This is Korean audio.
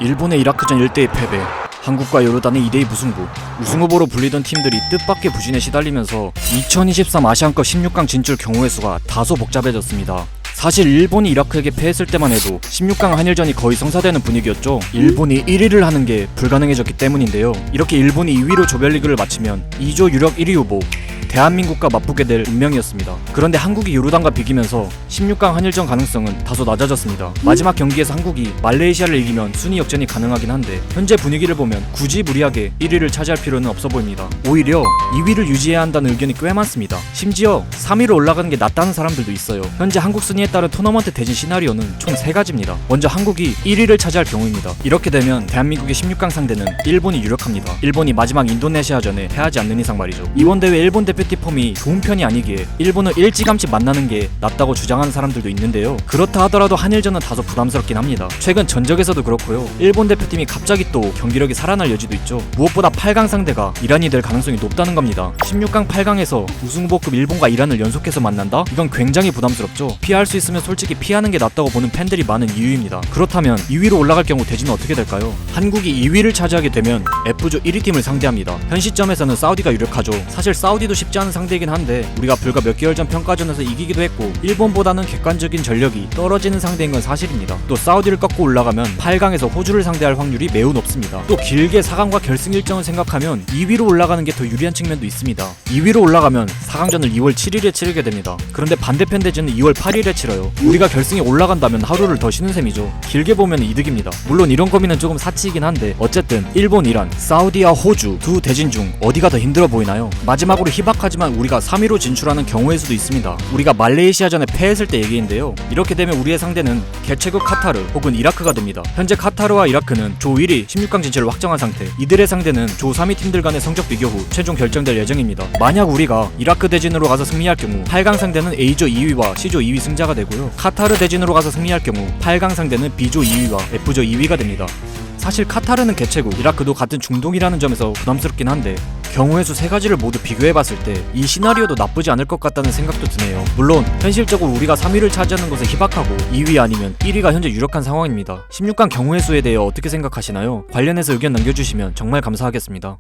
일본의 이라크전 1대2 패배, 한국과 요르단의 2대2 무승부, 우승후보로 불리던 팀들이 뜻밖의 부진에 시달리면서 2023 아시안컵 16강 진출 경우의 수가 다소 복잡해졌습니다. 사실 일본이 이라크에게 패했을 때만 해도 16강 한일전이 거의 성사되는 분위기였죠. 일본이 1위를 하는 게 불가능해졌기 때문인데요. 이렇게 일본이 2위로 조별리그를 마치면 2조 유력 1위 후보 대한민국과 맞붙게 될 운명이었습니다. 그런데 한국이 요르단과 비기면서 16강 한일전 가능성은 다소 낮아졌습니다. 마지막 경기에서 한국이 말레이시아를 이기면 순위 역전이 가능하긴 한데 현재 분위기를 보면 굳이 무리하게 1위를 차지할 필요는 없어 보입니다. 오히려 2위를 유지해야 한다는 의견이 꽤 많습니다. 심지어 3위로 올라가는 게 낫다는 사람들도 있어요. 현재 한국 순위에 따른 토너먼트 대진 시나리오는 총 3가지입니다. 먼저 한국이 1위를 차지할 경우입니다. 이렇게 되면 대한민국의 16강 상대는 일본이 유력합니다. 일본이 마지막 인도네시아전에 패하지 않는 이상 말이죠. 이번 대회 일본 대표팀 폼이 좋은 편이 아니기에 일본을 일찌감치 만나는 게 낫다고 주장하는 사람들도 있는데요. 그렇다 하더라도 한일전은 다소 부담스럽긴 합니다. 최근 전적에서도 그렇고요. 일본 대표팀이 갑자기 또 경기력이 살아날 여지도 있죠. 무엇보다 8강 상대가 이란이 될 가능성이 높다는 겁니다. 16강 8강에서 우승후보급 일본과 이란을 연속해서 만난다? 이건 굉장히 부담스럽죠. 피할 수 있으면 솔직히 피하는 게 낫다고 보는 팬들이 많은 이유입니다. 그렇다면 2위로 올라갈 경우 대진은 어떻게 될까요? 한국이 2위를 차지하게 되면 F조 1위 팀을 상대합니다. 현 시점에서는 사우디가 유력하죠. 사실 사우디도 쉽지 않은 상대이긴 한데 우리가 불과 몇 개월 전 평가전에서 이기기도 했고 일본보다는 객관적인 전력이 떨어지는 상대인 건 사실입니다. 또 사우디를 꺾고 올라가면 8강에서 호주를 상대할 확률이 매우 높습니다. 또 길게 4강과 결승 일정을 생각하면 2위로 올라가는 게 더 유리한 측면도 있습니다. 2위로 올라가면 4강전을 2월 7일에 치르게 됩니다. 그런데 반대편 대진은 2월 8일에 치러요. 우리가 결승에 올라간다면 하루를 더 쉬는 셈이죠. 길게 보면 이득입니다. 물론 이런 고민은 조금 사치이긴 한데 어쨌든 일본, 이란, 사우디와 호주 두 대진 중 어디가 더 힘들어 보이나요? 마지막으로 희박하지만 우리가 3위로 진출하는 경우의 수도 있습니다. 우리가 말레이시아전에 패했을 때 얘기인데요. 이렇게 되면 우리의 상대는 개최국 카타르 혹은 이라크가 됩니다. 현재 카타르와 이라크는 조 1위 16강 진출을 확정한 상태. 이들의 상대는 조 3위 팀들 간의 성적 비교 후 최종 결정될 예정입니다. 만약 우리가 이라크 대진으로 가서 승리할 경우 8강 상대는 A조 2위와 C조 2위 승자가 되고요. 카타르 대진으로 가서 승리할 경우 8강 상대는 B조 2위와 F조 2위가 됩니다. 사실 카타르는 개최국, 이라크도 같은 중동이라는 점에서 부담스럽긴 한데 경우의 수 3가지를 모두 비교해봤을 때 이 시나리오도 나쁘지 않을 것 같다는 생각도 드네요. 물론 현실적으로 우리가 3위를 차지하는 것은 희박하고 2위 아니면 1위가 현재 유력한 상황입니다. 16강 경우의 수에 대해 어떻게 생각하시나요? 관련해서 의견 남겨주시면 정말 감사하겠습니다.